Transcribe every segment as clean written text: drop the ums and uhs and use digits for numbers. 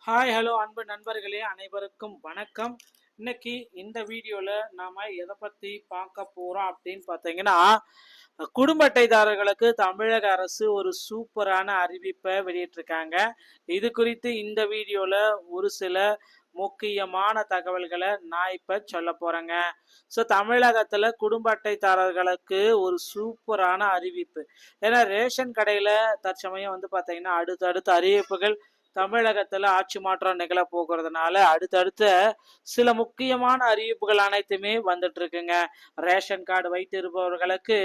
Hi hello அன்பு நண்பர்களே, அனைவருக்கும் வணக்கம். இன்னைக்கு இந்த வீடியோவில் நாம் எதை பற்றி பார்க்க போகிறோம் அப்படின்னு பார்த்தீங்கன்னா, குடும்ப அட்டைதாரர்களுக்கு தமிழக அரசு ஒரு சூப்பரான அறிவிப்பை வெளியிட்டிருக்காங்க. இது குறித்து இந்த வீடியோவில் ஒரு சில முக்கியமான தகவல்களை நான் இப்போ சொல்ல போகிறேங்க. ஸோ தமிழகத்தில் குடும்ப அட்டைதாரர்களுக்கு ஒரு சூப்பரான அறிவிப்பு. ஏன்னா ரேஷன் கடையில் தற்சமயம் வந்து பார்த்தீங்கன்னா அடுத்தடுத்த அறிவிப்புகள் தமிழகத்துல ஆட்சி மாற்றம் நிகழ போகிறதுனால அடுத்தடுத்த சில முக்கியமான அறிவிப்புகள் அனைத்துமே வந்துட்டு இருக்குங்க. ரேஷன் கார்டு வைத்திருப்பவர்களுக்கு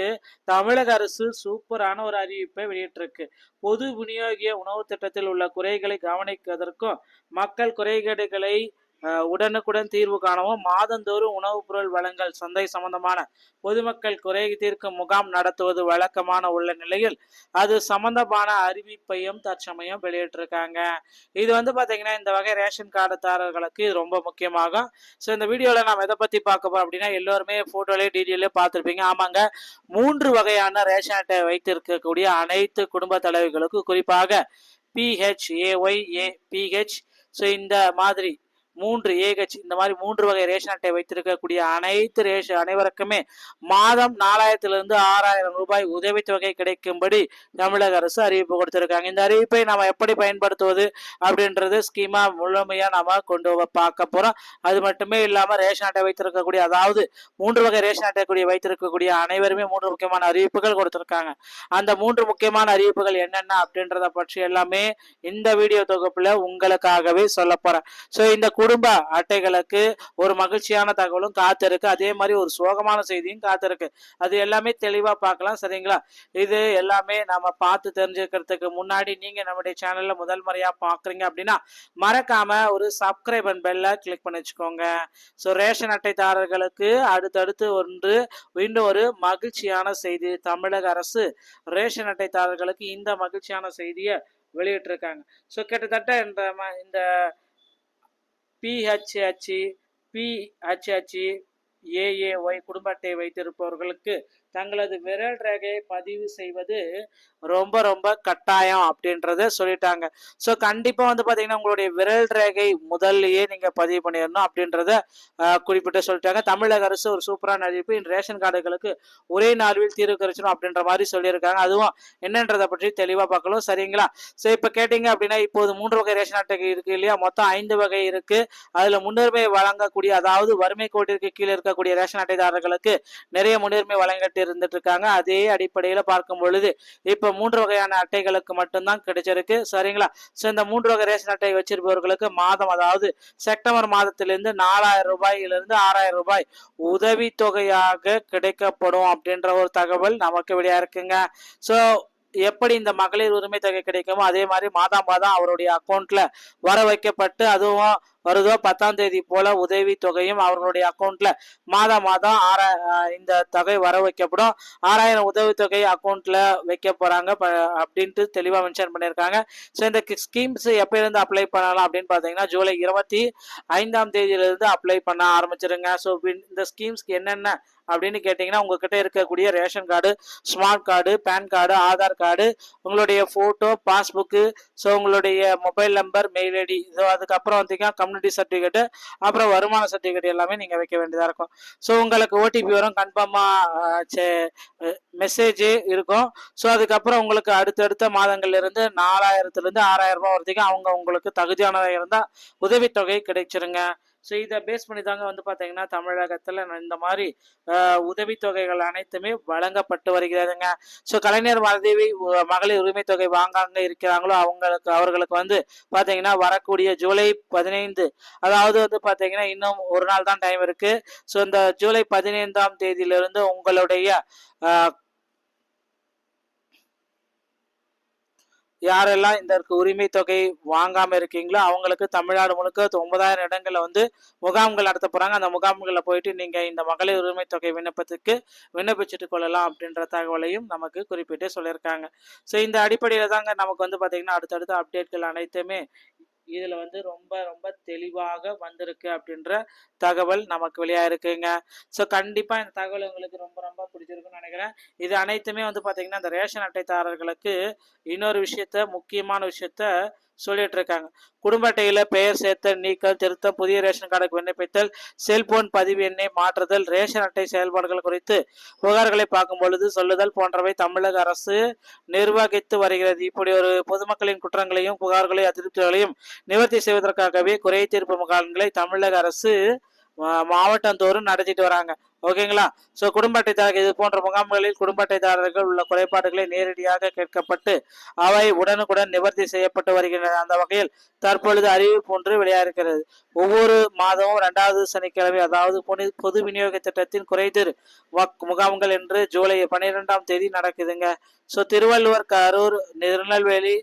தமிழக அரசு சூப்பரான ஒரு அறிவிப்பை வெளியிட்டிருக்கு. பொது விநியோகிய உணவு திட்டத்தில் உள்ள குறைகளை கவனிப்பதற்கும் மக்கள் குறைகேடுகளை உடனுக்குடன் தீர்வு காணவும் மாதந்தோறும் உணவுப் பொருள் வழங்கல் சந்தை சம்பந்தமான பொதுமக்கள் குறை தீர்க்கும் முகாம் நடத்துவது வழக்கமான உள்ள நிலையில் அது சம்பந்தமான அறிவிப்பையும் தற்சமயம் வெளியிட்டிருக்காங்க. இது வந்து பாத்தீங்கன்னா இந்த வகை ரேஷன் கார்டுதாரர்களுக்கு இது ரொம்ப முக்கியமாகும். ஸோ இந்த வீடியோவில் நாம் எதை பற்றி பார்க்க போறோம் அப்படின்னா, எல்லோருமே ஃபோட்டோலேயே டீட்டெயிலே பார்த்துருப்பீங்க. ஆமாங்க, 3 வகையான ரேஷன் அட்டை வைத்திருக்கக்கூடிய அனைத்து குடும்ப தலைவர்களுக்கு குறிப்பாக PHAY PH ஸோ இந்த மாதிரி 3 AH இந்த மாதிரி 3 வகை ரேஷன் அட்டை வைத்திருக்கக்கூடிய அனைத்து அனைவருக்குமே மாதம் 4000 6000 ரூபாய் உதவித்தொகை கிடைக்கும்படி தமிழக அரசு அறிவிப்பு கொடுத்திருக்காங்க. இந்த அறிவிப்பை நாம எப்படி பயன்படுத்துவது அப்படின்றது ஸ்கீமா முழுமையா நாம கொண்டு பார்க்க போறோம். அது மட்டுமே இல்லாம ரேஷன் அட்டை வைத்திருக்கக்கூடிய, அதாவது 3 வகை ரேஷன் அட்டை வைத்திருக்கக்கூடிய அனைவருமே 3 முக்கியமான அறிவிப்புகள் கொடுத்திருக்காங்க. அந்த 3 முக்கியமான அறிவிப்புகள் என்னென்ன அப்படின்றத பற்றி எல்லாமே இந்த வீடியோ தொகுப்புல உங்களுக்காகவே சொல்ல போறேன். ஸோ இந்த குடும்ப அட்டைகளுக்கு ஒரு மகிழ்ச்சியான தகவலும் காத்திருக்கு, அதே மாதிரி ஒரு சோகமான செய்தியும் காத்திருக்கு. அது எல்லாமே தெளிவா பார்க்கலாம், சரிங்களா? இது எல்லாமே நாம பார்த்து தெரிஞ்சுக்கிறதுக்கு முன்னாடி நீங்க நம்முடைய சேனல்ல முதல் முறையா பாக்குறீங்க அப்படின்னா மறக்காம ஒரு சப்ஸ்கிரைப் அண்ட் பெல்ல கிளிக் பண்ணி வச்சுக்கோங்க. ஸோ ரேஷன் அட்டைதாரர்களுக்கு அடுத்தடுத்து இன்னும் ஒரு மகிழ்ச்சியான செய்தி. தமிழக அரசு ரேஷன் அட்டைதாரர்களுக்கு இந்த மகிழ்ச்சியான செய்தியை வெளியிட்டிருக்காங்க. ஸோ கிட்டத்தட்ட இந்த PHH AAY குடும்ப அட்டை வைத்திருப்பவர்களுக்கு தங்களது விரல் ரேகையை பதிவு செய்வது ரொம்ப ரொம்ப கட்டாயம் அப்படின்றத சொல்லிட்டாங்க. ஸோ கண்டிப்பா வந்து பாத்தீங்கன்னா உங்களுடைய விரல் ரேகை முதல்லயே நீங்க பதிவு பண்ணிடணும் அப்படின்றத குறிப்பிட்டு சொல்லிட்டாங்க. தமிழக அரசு ஒரு சூப்பரான அறிவிப்பு. இந்த ரேஷன் கார்டுகளுக்கு ஒரே நாளில் தீர்வு கிடைச்சிடும் அப்படின்ற மாதிரி சொல்லியிருக்காங்க. அதுவும் என்னன்றதை பற்றி தெளிவா பார்க்கலாம், சரிங்களா? ஸோ இப்ப கேட்டீங்க அப்படின்னா இப்போது 3 வகை ரேஷன் அட்டை இருக்கு இல்லையா, மொத்தம் 5 வகை இருக்கு. அதுல முன்னுரிமை வழங்கக்கூடிய, அதாவது வறுமை கோட்டிற்கு கீழே இருக்கக்கூடிய ரேஷன் அட்டைதாரர்களுக்கு நிறைய முன்னுரிமை வழங்கிட்டு இருந்துட்டு இருக்காங்க. அதே அடிப்படையில பார்க்கும் பொழுது இப்ப 3 வகையான அட்டைகளுக்கு மட்டும்தான் கிடைச்சிருக்கு, சரிங்களா? சோ இந்த 3 வகை ரேஷன் அட்டை வச்சிருப்பவர்களுக்கு மாதம், அதாவது செப்டம்பர் மாதத்திலிருந்து 4000 ரூபாயிலிருந்து 6000 ரூபாய் உதவி தொகையாக கிடைக்கப்படும் அப்படின்ற ஒரு தகவல் நமக்கு வெளியா இருக்குங்க. சோ எப்படி இந்த மகளிர் உரிமை தொகை கிடைக்குமோ அதே மாதிரி மாதம் அவருடைய அக்கௌண்ட்ல வர வைக்கப்பட்டு, அதுவும் வருதோ 10ஆம் தேதி போல உதவி தொகையும் அவர்களுடைய அக்கௌண்ட்ல மாதம் இந்த தொகை வர வைக்கப்படும். 6000 உதவி தொகை அக்கௌண்ட்ல வைக்க போறாங்க அப்படின்ட்டு தெளிவா மென்ஷன் பண்ணியிருக்காங்க. ஸோ இந்த ஸ்கீம்ஸ் எப்ப இருந்து அப்ளை பண்ணலாம் அப்படின்னு பாத்தீங்கன்னா ஜூலை 25ஆம் தேதியிலிருந்து அப்ளை பண்ண ஆரம்பிச்சிருங்க. ஸோ இந்த ஸ்கீம்ஸ்க்கு என்னென்ன அப்படின்னு கேட்டீங்கன்னா, உங்ககிட்ட இருக்கக்கூடிய ration card, smart card, PAN card, Aadhaar card, உங்களுடைய போட்டோ, பாஸ்புக்கு, ஸோ உங்களுடைய mobile number, mail ID, so அதுக்கப்புறம் வந்தீங்கன்னா கம்யூனிட்டி சர்டிஃபிகேட், அப்புறம் வருமான சர்டிஃபிகேட் எல்லாமே நீங்க வைக்க வேண்டியதா இருக்கும். ஸோ உங்களுக்கு ஓடிபி வரும், கன்ஃபார்மா மெசேஜ் இருக்கும். ஸோ அதுக்கப்புறம் உங்களுக்கு அடுத்தடுத்த மாதங்கள்ல இருந்து 4000 6000 ரூபாய் வரைக்கும் அவங்க உங்களுக்கு தகுதியானதாக இருந்தால் உதவித்தொகை கிடைச்சிருங்க. ஸோ இதை பேஸ் பண்ணி தாங்க வந்து பார்த்தீங்கன்னா தமிழகத்தில் இந்த மாதிரி உதவித்தொகைகள் அனைத்துமே வழங்கப்பட்டு வருகிறதுங்க. ஸோ கலைஞர் மகளிர் உரிமை தொகை வாங்காங்க இருக்கிறாங்களோ அவர்களுக்கு வந்து பார்த்தீங்கன்னா வரக்கூடிய ஜூலை 15, அதாவது வந்து பார்த்தீங்கன்னா இன்னும் ஒரு நாள் தான் டைம் இருக்கு. ஸோ இந்த ஜூலை 15ஆம் தேதியிலிருந்து உங்களுடைய யாரெல்லாம் இந்த உரிமை தொகை வாங்காம இருக்கீங்களோ அவங்களுக்கு தமிழ்நாடு முழுக்க 9000 இடங்கள்ல வந்து முகாம்கள் நடத்த போறாங்க. அந்த முகாம்களில் போயிட்டு நீங்க இந்த மகளிர் உரிமை தொகை விண்ணப்பத்துக்கு விண்ணப்பிச்சுட்டு கொள்ளலாம் அப்படின்ற தகவலையும் நமக்கு குறிப்பிட்டு சொல்லியிருக்காங்க. ஸோ இந்த அடிப்படையில தாங்க நமக்கு வந்து பாத்தீங்கன்னா அடுத்தடுத்த அப்டேட்கள் அனைத்துமே இதுல வந்து ரொம்ப ரொம்ப தெளிவாக வந்திருக்கு அப்படின்ற தகவல் நமக்கு வெளியா இருக்குங்க. ஸோ கண்டிப்பா இந்த தகவல் உங்களுக்கு ரொம்ப ரொம்ப பிடிச்சிருக்குன்னு நினைக்கிறேன். இது அனைத்துமே வந்து பாத்தீங்கன்னா இந்த ரேஷன் அட்டைதாரர்களுக்கு இன்னொரு விஷயத்த, முக்கியமான விஷயத்த சொல்லிட்டு இருக்காங்க. குடும்ப அட்டையில பெயர் சேர்த்தல், நீக்கல், திருத்தம், புதிய ரேஷன் கார்டுக்கு விண்ணப்பித்தல், செல்போன் பதிவு எண்ணை மாற்றுதல், ரேஷன் அட்டை செயல்பாடுகள் குறித்து புகார்களை பார்க்கும் பொழுது சொல்லுதல் போன்றவை தமிழக அரசு நிர்வகித்து வருகிறது. இப்படி ஒரு பொதுமக்களின் குற்றங்களையும் புகார்களையும் அதிருப்திகளையும் நிவர்த்தி செய்வதற்காகவே குறை தீர்ப்பு முகாம்களை தமிழக அரசு மாவட்டந்தோறும் நடத்திட்டு வராங்க. ஓகேங்களா? ஸோ குடும்ப அட்டைதாரர் இது போன்ற முகாம்களில் குடும்ப அட்டைதாரர்கள் உள்ள குறைபாடுகளை நேரடியாக கேட்கப்பட்டு அவை உடனுக்குடன் நிவர்த்தி செய்யப்பட்டு வருகின்றன. அந்த வகையில் தற்பொழுது அறிவிப்பு ஒன்று வெளியாகிறது. ஒவ்வொரு மாதமும் 2வது சனிக்கிழமை, அதாவது பொது விநியோக திட்டத்தின் குறைதீர் முகாம்கள் என்று ஜூலை 12ஆம் தேதி நடக்குதுங்க. ஸோ திருவள்ளுவர், கரூர், திருநெல்வேலி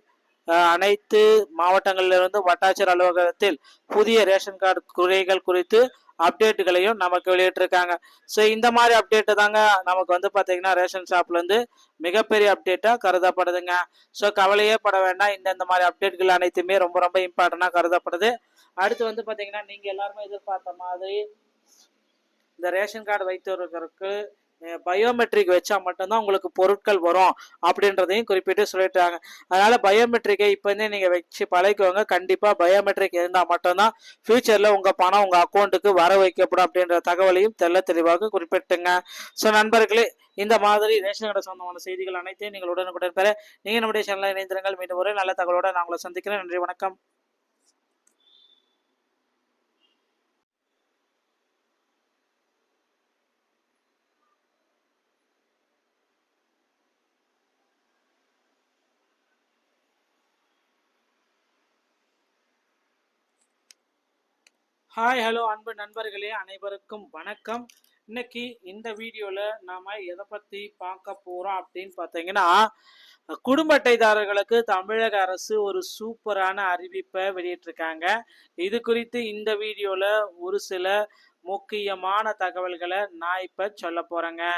அனைத்து மாவட்டங்களிலிருந்து வட்டாட்சியர் அலுவலகத்தில் புதிய ரேஷன் கார்டு குறைகள் குறித்து அப்டேட்டுகளையும் நமக்கு வெளியிட்டிருக்காங்க. ஸோ இந்த மாதிரி அப்டேட்டு தாங்க நமக்கு வந்து பார்த்தீங்கன்னா ரேஷன் ஷாப்லேருந்து மிகப்பெரிய அப்டேட்டாக கருதப்படுதுங்க. ஸோ கவலையே பட வேண்டாம். இந்த மாதிரி அப்டேட்கள் அனைத்துமே ரொம்ப ரொம்ப இம்பார்ட்டண்டாக கருதப்படுது. அடுத்து வந்து பார்த்தீங்கன்னா நீங்கள் எல்லாருமே எதிர்பார்த்த மாதிரி இந்த ரேஷன் கார்டு வைத்திருக்கிறதுக்கு பயோமெட்ரிக் வச்சா மட்டும்தான் உங்களுக்கு பொருட்கள் வரும் அப்படின்றதையும் குறிப்பிட்டு சொல்லிட்டாங்க. அதனால பயோமெட்ரிக்கை இப்போ நீங்க வச்சு பழகிக்கோங்க. கண்டிப்பா பயோமெட்ரிக் இருந்தால் மட்டும்தான் ஃபியூச்சர்ல உங்க பணம் உங்க அக்கௌண்ட்டுக்கு வர வைக்கப்படும் அப்படின்ற தகவலையும் தெளிவாக குறிப்பிட்டுங்க. ஸோ நண்பர்களே, இந்த மாதிரி ரேஷன் கடை சொந்தமான செய்திகள் அனைத்தையும் நீங்கள் உடனுக்குடன் பெற நீங்க நம்முடைய சேனலில் இணைந்திருங்கள். மீண்டும் ஒரு நல்ல தகவலோட நான் உங்களை சந்திக்கிறேன். நன்றி, வணக்கம். ஹாய், ஹலோ அன்பு நண்பர்களே, அனைவருக்கும் வணக்கம். இன்னைக்கு இந்த வீடியோல நாம எதை பத்தி பார்க்க போறோம் அப்படின்னு பார்த்தீங்கன்னா, குடும்ப அட்டைதாரர்களுக்கு தமிழக அரசு ஒரு சூப்பரான அறிவிப்பை வெளியிட்டிருக்காங்க. இது குறித்து இந்த வீடியோல ஒரு சில முக்கியமான தகவல்களை நான் இப்ப சொல்ல போறேங்க.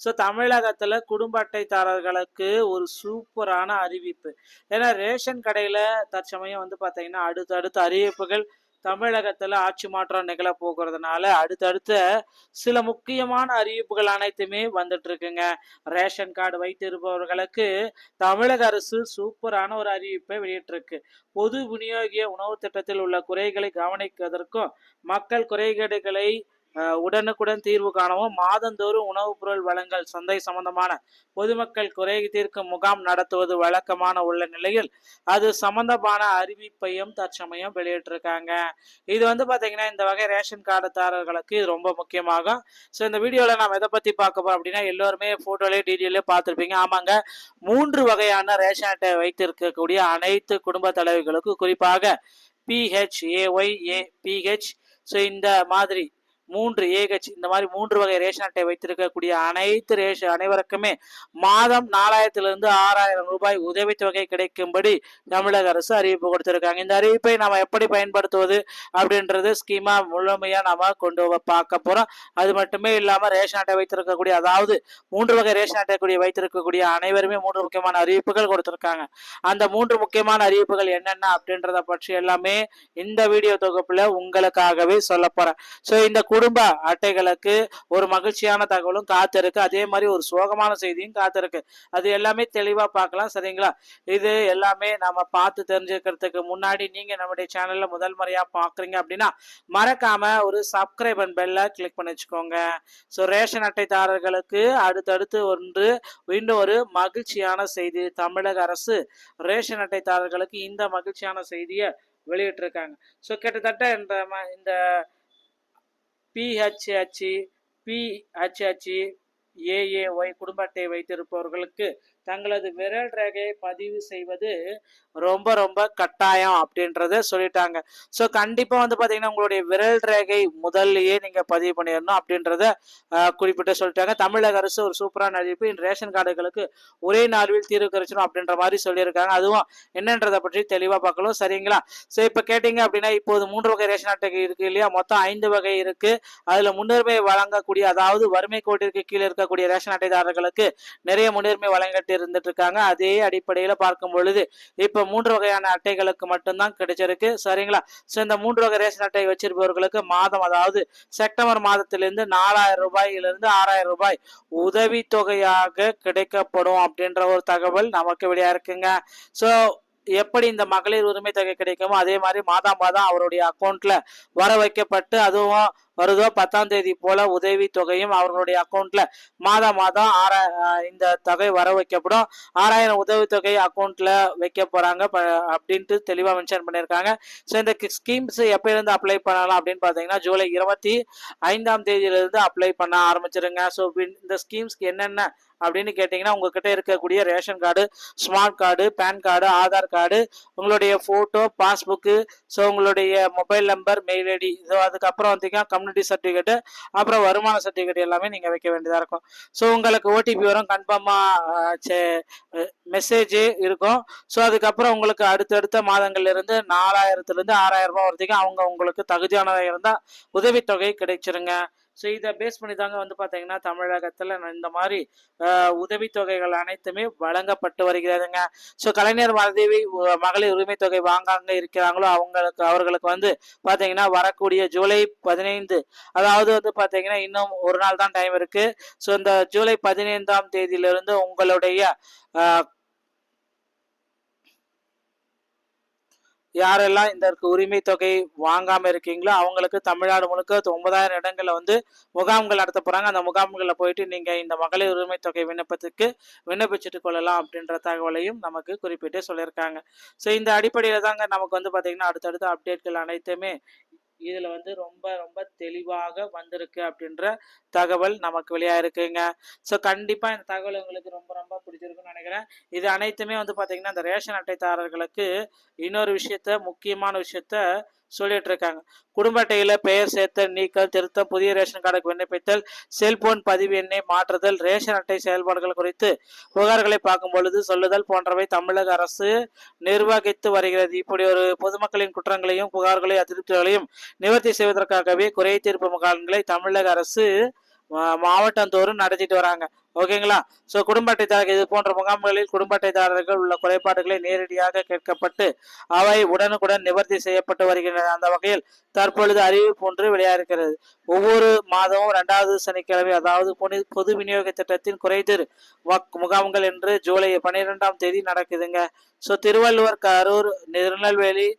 ஸோ தமிழகத்துல குடும்ப அட்டைதாரர்களுக்கு ஒரு சூப்பரான அறிவிப்பு. ஏன்னா ரேஷன் கடையில தற்சமயம் வந்து பார்த்தீங்கன்னா அடுத்தடுத்த அறிவிப்புகள் தமிழகத்துல ஆட்சி மாற்றம் நிகழ போகிறதுனால அடுத்தடுத்த சில முக்கியமான அறிவிப்புகள் அனைத்துமே வந்துட்டு இருக்குங்க. ரேஷன் கார்டு வைத்திருப்பவர்களுக்கு தமிழக அரசு சூப்பரான ஒரு அறிவிப்பை வெளியிட்டிருக்கு. பொது விநியோக உணவு திட்டத்தில் உள்ள குறைகளை கவனிப்பதற்கும் மக்கள் குறைகேடுகளை உடனுக்குடன் தீர்வு காணவும் மாதந்தோறும் உணவுப் பொருள் வழங்கல் சந்தை சம்பந்தமான பொதுமக்கள் குறை தீர்க்கும் முகாம் நடத்துவது வழக்கமான உள்ள நிலையில் அது சம்பந்தமான அறிவிப்பையும் தற்சமயம் வெளியிட்டிருக்காங்க. இது வந்து பாத்தீங்கன்னா இந்த வகை ரேஷன் கார்டுதாரர்களுக்கு இது ரொம்ப முக்கியமாகும். ஸோ இந்த வீடியோல நாம் எதை பத்தி பார்க்க போறோம் அப்படின்னா, எல்லோருமே போட்டோலே டீட்டெயிலே பார்த்துருப்பீங்க. ஆமாங்க, 3 வகையான ரேஷன் அட்டை வைத்திருக்கக்கூடிய அனைத்து குடும்ப தலைவர்களுக்கும் குறிப்பாக PHAY, PH, ஸோ இந்த மாதிரி 3 AH இந்த மாதிரி 3 வகை ரேஷன் அட்டை வைத்திருக்கக்கூடிய அனைவருக்குமே மாதம் 4000 6,000 ரூபாய் உதவித்தொகை கிடைக்கும்படி தமிழக அரசு அறிவிப்பு கொடுத்திருக்காங்க. இந்த அறிவிப்பை நாம எப்படி பயன்படுத்துவது அப்படின்றது ஸ்கீமா முழுமையா நாம கொண்டு பார்க்க போறோம். அது மட்டுமே இல்லாம ரேஷன் அட்டை வைத்திருக்கக்கூடிய, அதாவது 3 வகை ரேஷன் அட்டை வைத்திருக்கக்கூடிய அனைவருமே 3 முக்கியமான அறிவிப்புகள் கொடுத்திருக்காங்க. அந்த 3 முக்கியமான அறிவிப்புகள் என்னென்ன அப்படின்றத பற்றி எல்லாமே இந்த வீடியோ தொகுப்புல உங்களுக்காகவே சொல்ல போறேன். ஸோ இந்த குடும்ப அட்டைகளுக்கு ஒரு மகிழ்ச்சியான தகவலும் காத்திருக்கு, அதே மாதிரி ஒரு சோகமான செய்தியும் காத்திருக்கு. அது எல்லாமே தெளிவா பார்க்கலாம். சரிங்களா? இது எல்லாமே நம்ம பார்த்து தெரிஞ்சுக்கிறதுக்கு முன்னாடி நீங்க நம்முடைய சேனல்ல முதல் முறையா பாக்குறீங்க அப்படின்னா மறக்காம ஒரு சப்ஸ்கிரைப் அண்ட் பெல்ல கிளிக் பண்ணி வச்சுக்கோங்க. ஸோ ரேஷன் அட்டைதாரர்களுக்கு அடுத்தடுத்து இன்னும் ஒரு மகிழ்ச்சியான செய்தி. தமிழக அரசு ரேஷன் அட்டைதாரர்களுக்கு இந்த மகிழ்ச்சியான செய்தியை வெளியிட்டிருக்காங்க. ஸோ கிட்டத்தட்ட இந்த PHH, AAY குடும்ப அட்டை வைத்திருப்பவர்களுக்கு தங்களது விரல் ரேகையை பதிவு செய்வது ரொம்ப ரொம்ப கட்டாயம் அப்படின்றத சொல்லிட்டாங்க. ஸோ கண்டிப்பா வந்து பாத்தீங்கன்னா உங்களுடைய விரல் ரேகை முதல்லயே நீங்க பதிவு பண்ணிடணும் அப்படின்றத குறிப்பிட்டு சொல்லிட்டாங்க. தமிழக அரசு ஒரு சூப்பரான அறிவிப்பு. ரேஷன் கார்டுகளுக்கு ஒரே நாளில் தீர்வு கிடைச்சிடும் அப்படின்ற மாதிரி சொல்லியிருக்காங்க. அதுவும் என்னன்றதை பற்றி தெளிவா பார்க்கலாம். சரிங்களா? ஸோ இப்ப கேட்டீங்க அப்படின்னா இப்போது 3 வகை ரேஷன் அட்டை இருக்கு இல்லையா, மொத்தம் 5 வகை இருக்கு. அதுல முன்னுரிமை வழங்கக்கூடிய, அதாவது வறுமை கோட்டிற்கு கீழே இருக்கக்கூடிய ரேஷன் அட்டைதாரர்களுக்கு நிறைய முன்னுரிமை வழங்கிட்டு இருந்துட்டு இருக்காங்க. அதே அடிப்படையில பார்க்கும் பொழுது இப்ப 3 வகையான அட்டைகளுக்கு மட்டும்தான் கிடைச்சிருக்கு. சரிங்களா? சோ இந்த 3 வகை ரேஷன் அட்டை வச்சிருப்பவர்களுக்கு மாதம், அதாவது செப்டம்பர் மாதத்திலிருந்து 4,000 ரூபாயிலிருந்து 6,000 ரூபாய் உதவி தொகையாக கிடைக்கப்படும் அப்படின்ற ஒரு தகவல் நமக்கு வெளியா இருக்குங்க. சோ எப்படி இந்த மகளிர் உரிமை தொகை கிடைக்குமோ அதே மாதிரி மாதம் மாதம் அவருடைய அக்கௌண்ட்ல வர வைக்கப்பட்டு அதுவும் வருதோ 10ஆம் தேதி போல உதவி தொகையும் அவர்களுடைய அக்கௌண்ட்ல மாதம் மாதம் இந்த தொகை வர வைக்கப்படும். 6000 உதவித்தொகை அக்கௌண்ட்ல வைக்க போறாங்க அப்படின்ட்டு தெளிவா மென்ஷன் பண்ணியிருக்காங்க. ஸோ இந்த ஸ்கீம்ஸ் எப்ப இருந்து அப்ளை பண்ணலாம் அப்படின்னு பாத்தீங்கன்னா ஜூலை 25ஆம் தேதியிலிருந்து அப்ளை பண்ண ஆரம்பிச்சிருங்க. ஸோ இந்த ஸ்கீம்ஸ்க்கு என்னென்ன அப்படின்னு கேட்டீங்கன்னா உங்ககிட்ட இருக்கக்கூடிய ration card, smart card, PAN card, Aadhaar card, உங்களுடைய போட்டோ, பாஸ்புக்கு, ஸோ உங்களுடைய mobile number, mail ID, so அதுக்கப்புறம் வந்தீங்கன்னா கம்யூனிட்டி சர்டிஃபிகேட், அப்புறம் வருமான சர்டிஃபிகேட் எல்லாமே நீங்க வைக்க வேண்டியதா இருக்கும். ஸோ உங்களுக்கு ஓடிபி வரும், கன்ஃபார்மா மெசேஜ் இருக்கும். ஸோ அதுக்கப்புறம் உங்களுக்கு அடுத்தடுத்த மாதங்கள்ல இருந்து 4000 6000 ரூபாய் வரைக்கும் அவங்க உங்களுக்கு தகுதியானதாக இருந்தால் உதவித்தொகை கிடைச்சிருங்க. ஸோ இதை பேஸ் பண்ணி தாங்க வந்து பார்த்தீங்கன்னா தமிழகத்தில் இந்த மாதிரி உதவித்தொகைகள் அனைத்துமே வழங்கப்பட்டு வருகிறதுங்க. ஸோ கலைஞர் மகளிர் உரிமை தொகை வாங்காங்க இருக்கிறாங்களோ அவர்களுக்கு வந்து பார்த்தீங்கன்னா வரக்கூடிய ஜூலை 15, அதாவது வந்து பார்த்தீங்கன்னா இன்னும் ஒரு நாள் தான் டைம் இருக்கு. ஸோ இந்த ஜூலை 15ஆம் தேதியிலிருந்து உங்களுடைய யாரெல்லாம் இந்த உரிமை தொகை வாங்காம இருக்கீங்களோ அவங்களுக்கு தமிழ்நாடு முழுக்க 9000 இடங்கள்ல வந்து முகாம்கள் நடத்த போறாங்க. அந்த முகாம்களில் போயிட்டு நீங்க இந்த மகளிர் உரிமை தொகை விண்ணப்பத்துக்கு விண்ணப்பிச்சுட்டு கொள்ளலாம் அப்படின்ற தகவலையும் நமக்கு குறிப்பிட்டு சொல்லியிருக்காங்க. ஸோ இந்த அடிப்படையில தாங்க நமக்கு வந்து பாத்தீங்கன்னா அடுத்தடுத்த அப்டேட்கள் அனைத்துமே இதுல வந்து ரொம்ப ரொம்ப தெளிவாக வந்திருக்கு அப்படின்ற தகவல் நமக்கு வெளியாயிருக்குங்க. ஸோ கண்டிப்பா இந்த தகவல் உங்களுக்கு ரொம்ப ரொம்ப பிடிச்சிருக்குன்னு நினைக்கிறேன். இது அனைத்துமே வந்து பாத்தீங்கன்னா இந்த ரேஷன் அட்டைதாரர்களுக்கு இன்னொரு முக்கியமான விஷயத்த சொல்லிட்டு இருக்காங்க. குடும்ப அட்டையில பெயர் சேர்த்தல், நீக்கல், திருத்தம், புதிய ரேஷன் கார்டுக்கு விண்ணப்பித்தல், செல்போன் பதிவு எண்ணை மாற்றுதல், ரேஷன் அட்டை செயல்பாடுகள் குறித்து புகார்களை பார்க்கும் பொழுது சொல்லுதல் போன்றவை தமிழக அரசு நிர்வகித்து வருகிறது. இப்படி ஒரு பொதுமக்களின் குற்றங்களையும் புகார்களையும் அதிருப்திகளையும் நிவர்த்தி செய்வதற்காகவே குறை தீர்ப்பு முகாம்களை தமிழக அரசு மாவட்டந்தோறும் நடத்திட்டு வராங்க. ஓகேங்களா? ஸோ குடும்ப அட்டைதாரர்கள் இது போன்ற முகாம்களில் குடும்ப அட்டைதாரர்கள் உள்ள குறைபாடுகளை நேரடியாக கேட்கப்பட்டு அவை உடனுக்குடன் நிவர்த்தி செய்யப்பட்டு வருகின்றன. அந்த வகையில் தற்பொழுது அறிவிப்பு ஒன்று வெளியாகிறது. ஒவ்வொரு மாதமும் 2வது சனிக்கிழமை, அதாவது பொது விநியோக திட்டத்தின் குறைதீர் முகாம்கள் என்று ஜூலை 12ஆம் தேதி நடக்குதுங்க. ஸோ திருவள்ளுவர், கரூர், திருநெல்வேலி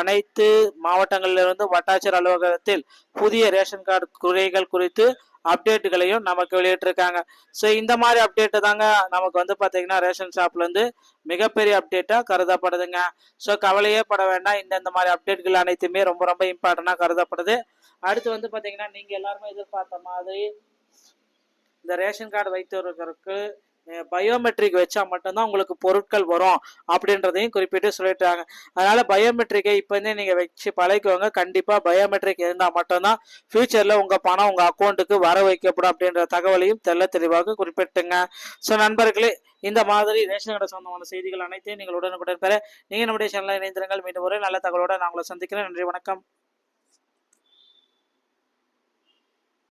அனைத்து மாவட்டங்களிலிருந்து வட்டாட்சியர் அலுவலகத்தில் புதிய ரேஷன் கார்டு குறைகள் குறித்து அப்டேட்டுகளையும் நமக்கு வெளியிட்டிருக்காங்க. ஸோ இந்த மாதிரி அப்டேட்டு தாங்க நமக்கு வந்து பார்த்தீங்கன்னா ரேஷன் ஷாப்ல இருந்து மிகப்பெரிய அப்டேட்டா கருதப்படுதுங்க. ஸோ கவலையே பட வேண்டாம். இந்த மாதிரி அப்டேட்கள் அனைத்துமே ரொம்ப ரொம்ப இம்பார்ட்டண்டா கருதப்படுது. அடுத்து வந்து பார்த்தீங்கன்னா நீங்க எல்லாருமே எதிர்பார்த்த மாதிரி இந்த ரேஷன் கார்டு வைத்தவர்களுக்கு பயோமெட்ரிக் வச்சா மட்டும்தான் உங்களுக்கு பொருட்கள் வரும் அப்படின்றதையும் குறிப்பிட்டு சொல்லிட்டாங்க. அதனால பயோமெட்ரிக்கை இப்போதே நீங்க வச்சு பழகிக்கோங்க. கண்டிப்பா பயோமெட்ரிக் இருந்தால் மட்டும்தான் ஃபியூச்சர்ல உங்க பணம் உங்க அக்கௌண்ட்டுக்கு வர வைக்கப்படும் அப்படின்ற தகவலையும் தெளிவாக குறிப்பிட்டுங்க. ஸோ நண்பர்களே, இந்த மாதிரி ரேஷன் கடை சொந்தமான செய்திகள் அனைத்தையும் நீங்கள் உடனுக்குடன் பெற நீங்க நம்முடைய சேனலில் இணைந்திருங்கள். மீண்டும் ஒரு நல்ல தகவலோட நான் உங்களை சந்திக்கிறேன். நன்றி, வணக்கம்.